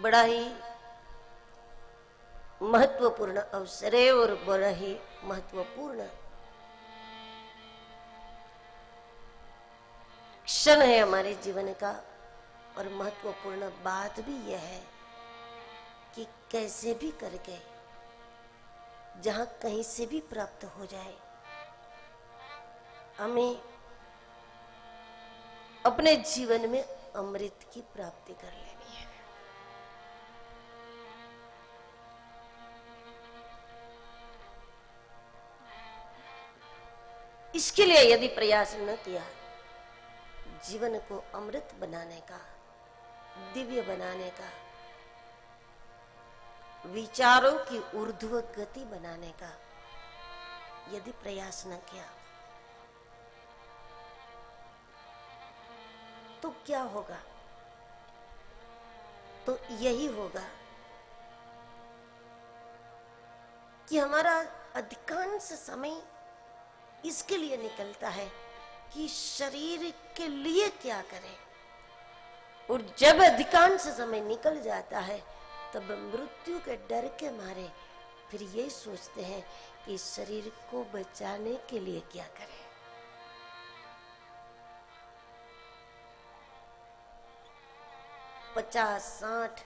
बड़ा ही महत्वपूर्ण अवसर है और बड़ा ही महत्वपूर्ण क्षण है हमारे जीवन का। और महत्वपूर्ण बात भी यह है कि कैसे भी करके जहां कहीं से भी प्राप्त हो जाए, हमें अपने जीवन में अमृत की प्राप्ति कर लेनी है। इसके लिए यदि प्रयास न किया, जीवन को अमृत बनाने का, दिव्य बनाने का, विचारों की ऊर्ध्व गति बनाने का यदि प्रयास न किया, तो क्या होगा? तो यही होगा कि हमारा अधिकांश समय इसके लिए निकलता है कि शरीर के लिए क्या करें, और जब अधिकांश समय निकल जाता है तब मृत्यु के डर के मारे फिर ये सोचते हैं कि शरीर को बचाने के लिए क्या करें। पचास, 60,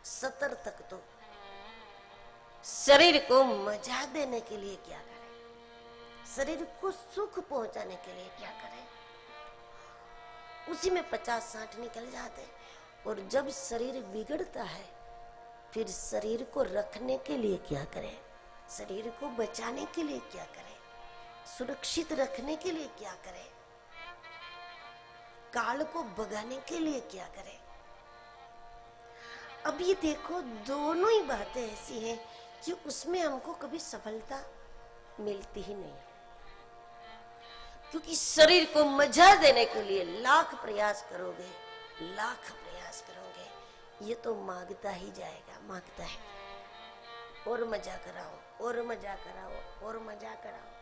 70 तक तो शरीर को मजा देने के लिए क्या करें, शरीर को सुख पहुंचाने के लिए क्या करें, उसी में 50-60 निकल जाते हैं। और जब शरीर बिगड़ता है फिर शरीर को रखने के लिए क्या करें, शरीर को बचाने के लिए क्या करें, सुरक्षित रखने के लिए क्या करें, काल को भगाने के लिए क्या करें। अब ये देखो, दोनों ही बातें ऐसी हैं कि उसमें हमको कभी सफलता मिलती ही नहीं, क्योंकि शरीर को मजा देने के लिए लाख प्रयास करोगे, लाख प्रयास करोगे, ये तो मांगता ही जाएगा, मांगता है, और मजा कराओ, और मजा कराओ, और मजा कराओ।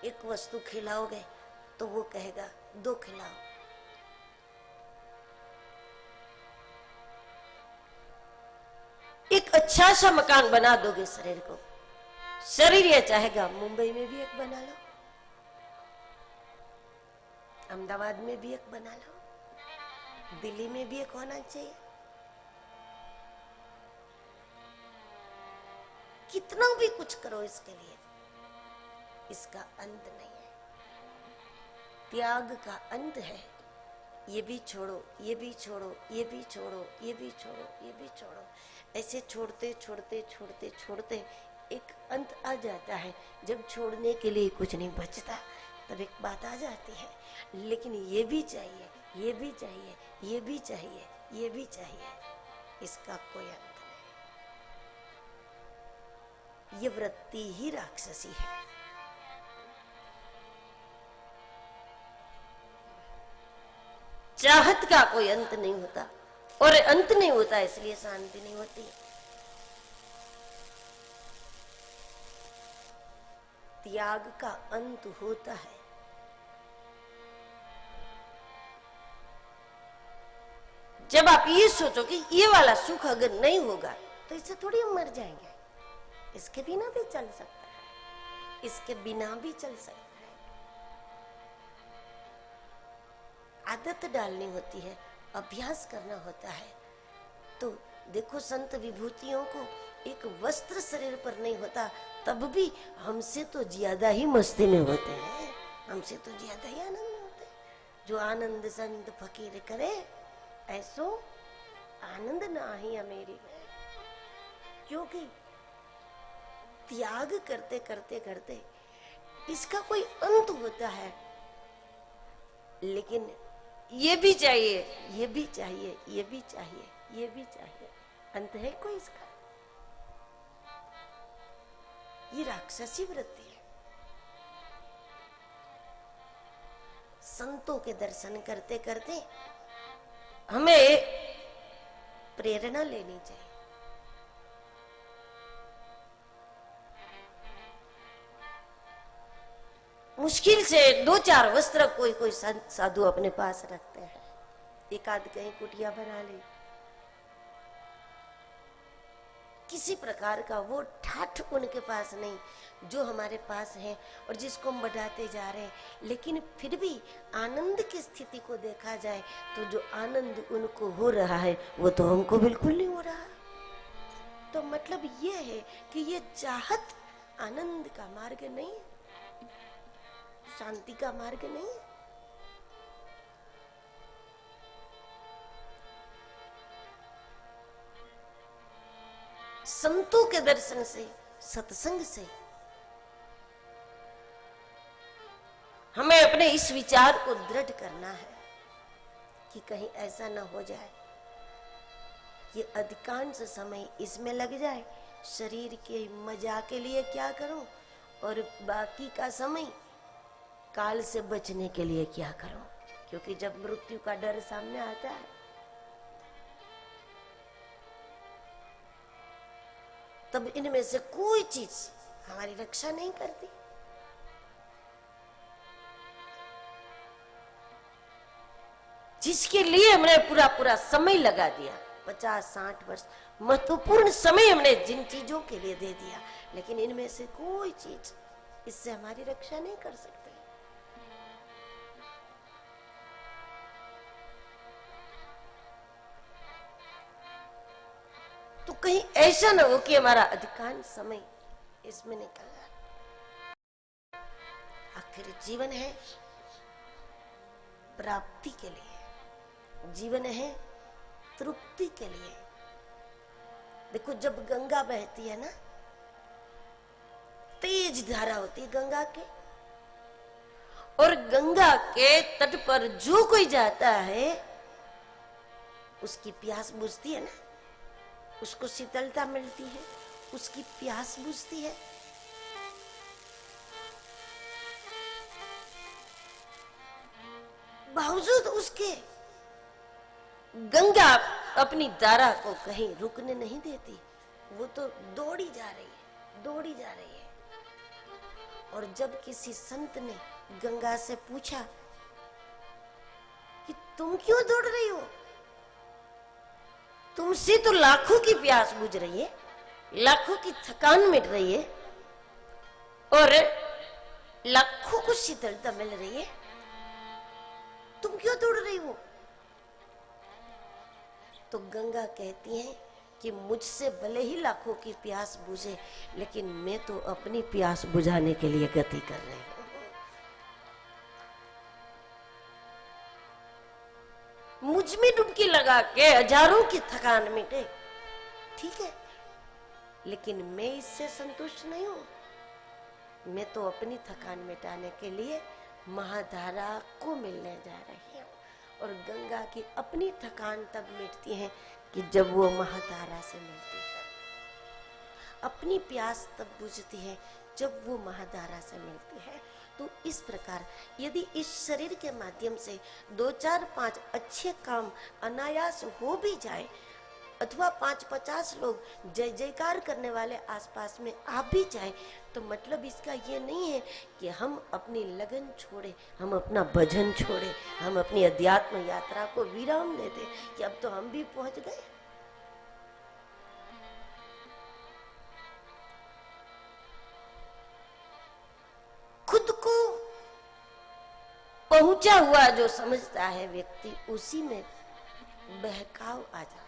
एक वस्तु खिलाओगे तो वो कहेगा 2 खिलाओ। एक अच्छा सा मकान बना दोगे शरीर को, शरीर ये चाहेगा मुंबई में भी एक बना लो, अहमदाबाद में भी एक बना लो, दिल्ली में भी एक होना चाहिए। कितना भी कुछ करो इसके लिए, इसका अंत नहीं है। त्याग का अंत है, ये भी छोड़ो, ये भी छोड़ो, ये भी छोड़ो, ये भी छोड़ो, ये भी छोड़ो। ऐसे छोड़ते छोड़ते छोड़ते छोड़ते एक अंत आ जाता है। जब छोड़ने के लिए कुछ नहीं बचता तब एक बात आ जाती है, लेकिन ये भी चाहिए, ये भी चाहिए, ये भी चाहिए, ये भी चाहिए, इसका कोई अंत नहीं। ये वृत्ति ही राक्षसी है। चाहत का कोई अंत नहीं होता, और अंत नहीं होता इसलिए शांति नहीं होती। त्याग का अंत होता है। जब आप ये सोचो कि ये वाला सुख अगर नहीं होगा तो इससे थोड़ी हम मर जाएंगे, इसके बिना भी चल सकता है, इसके बिना भी चल सकता है। आदत डालनी होती है, अभ्यास करना होता है। तो देखो, संत विभूतियों को एक वस्त्र शरीर पर नहीं होता तब भी हमसे तो ज्यादा ही मस्ती में होते हैं, हमसे तो ज्यादा ही आनंद में होते हैं। जो आनंद संत फकीर करे ऐसो आनंद नाही अमेरी में। क्योंकि त्याग करते करते करते इसका कोई अंत होता है, लेकिन ये भी चाहिए, ये भी चाहिए, ये भी चाहिए, ये भी चाहिए, अंत है कोई इसका? ये राक्षसी वृत्ति है। संतों के दर्शन करते करते हमें प्रेरणा लेनी चाहिए। मुश्किल से 2-4 वस्त्र कोई कोई साधु अपने पास रखते हैं, एक आध कहीं कुटिया बना ले, किसी प्रकार का वो ठाठ उनके पास नहीं जो हमारे पास है और जिसको हम बढ़ाते जा रहे हैं। लेकिन फिर भी आनंद की स्थिति को देखा जाए तो जो आनंद उनको हो रहा है वो तो हमको बिल्कुल नहीं हो रहा। तो मतलब ये है कि ये चाहत आनंद का मार्ग नहीं, शांति का मार्ग नहीं। संतों के दर्शन से, सत्संग से हमें अपने इस विचार को दृढ़ करना है कि कहीं ऐसा न हो जाए कि अधिकांश समय इसमें लग जाए, शरीर के मजा के लिए क्या करूं और बाकी का समय काल से बचने के लिए क्या करूं। क्योंकि जब मृत्यु का डर सामने आता है तब इनमें से कोई चीज हमारी रक्षा नहीं करती। जिसके लिए हमने पूरा पूरा समय लगा दिया, 50-60 वर्ष महत्वपूर्ण समय हमने जिन चीजों के लिए दे दिया, लेकिन इनमें से कोई चीज इससे हमारी रक्षा नहीं कर सकती। तो कहीं ऐसा ना हो कि हमारा अधिकांश समय इसमें निकल जाए। आखिर जीवन है प्राप्ति के लिए, जीवन है तृप्ति के लिए। देखो जब गंगा बहती है ना, तेज धारा होती है गंगा के, और गंगा के तट पर जो कोई जाता है उसकी प्यास बुझती है ना, उसको शीतलता मिलती है, उसकी प्यास बुझती है। बावजूद उसके गंगा अपनी धारा को कहीं रुकने नहीं देती, वो तो दौड़ी जा रही है, दौड़ी जा रही है। और जब किसी संत ने गंगा से पूछा कि तुम क्यों दौड़ रही हो, तुमसे तो लाखों की प्यास बुझ रही है, लाखों की थकान मिट रही है और लाखों को शीतलता मिल रही है, तुम क्यों दौड़ रही हो। तो गंगा कहती है कि मुझसे भले ही लाखों की प्यास बुझे, लेकिन मैं तो अपनी प्यास बुझाने के लिए गति कर रही हूं। मुझ में डुबकी लगा के हजारों की थकान मिटे, ठीक है, लेकिन मैं इससे संतुष्ट नहीं हूं। मैं तो अपनी थकान मिटाने के लिए महाधारा को मिलने जा रही हूं। और गंगा की अपनी थकान तब मिटती है कि जब वो महाधारा से मिलती है, अपनी प्यास तब बुझती है जब वो महाधारा से मिलती है। तो इस प्रकार यदि इस शरीर के माध्यम से 2-4-5 अच्छे काम अनायास हो भी जाए, अथवा 5-50 लोग जय जयकार करने वाले आसपास में आ भी जाए, तो मतलब इसका ये नहीं है कि हम अपनी लगन छोड़े, हम अपना भजन छोड़े, हम अपनी अध्यात्म यात्रा को विराम दे दें कि अब तो हम भी पहुंच गए। खुद को पहुंचा हुआ जो समझता है व्यक्ति, उसी में बहकाव आ जाए,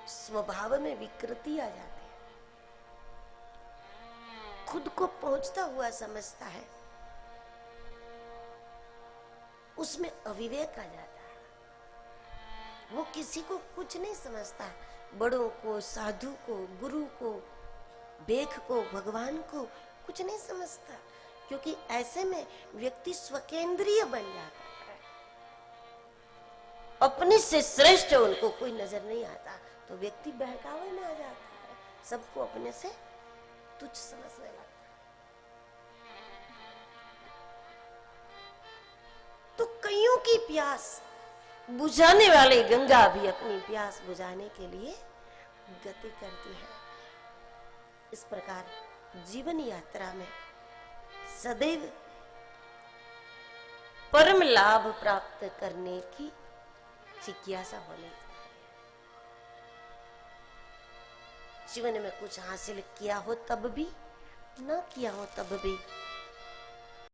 स्वभाव में विकृति आ जाती है। खुद को पहुंचता हुआ समझता है, उसमें अविवेक आ जाता है। वो किसी को कुछ नहीं समझता, बड़ों को, साधु को, गुरु को, बेख को, भगवान को कुछ नहीं समझता, क्योंकि ऐसे में व्यक्ति स्वकेंद्रीय बन जाता है। अपने से श्रेष्ठ उनको कोई नजर नहीं आता, तो व्यक्ति बहकावे में आ जाता है, सबको अपने से तुच्छ समझने लगता है। तो कईयों की प्यास बुझाने वाली गंगा भी अपनी प्यास बुझाने के लिए गति करती है। इस प्रकार जीवन यात्रा में सदैव परम लाभ प्राप्त करने की जिज्ञासा होनी चाहिए। जीवन में कुछ हासिल किया हो तब भी, न किया हो तब भी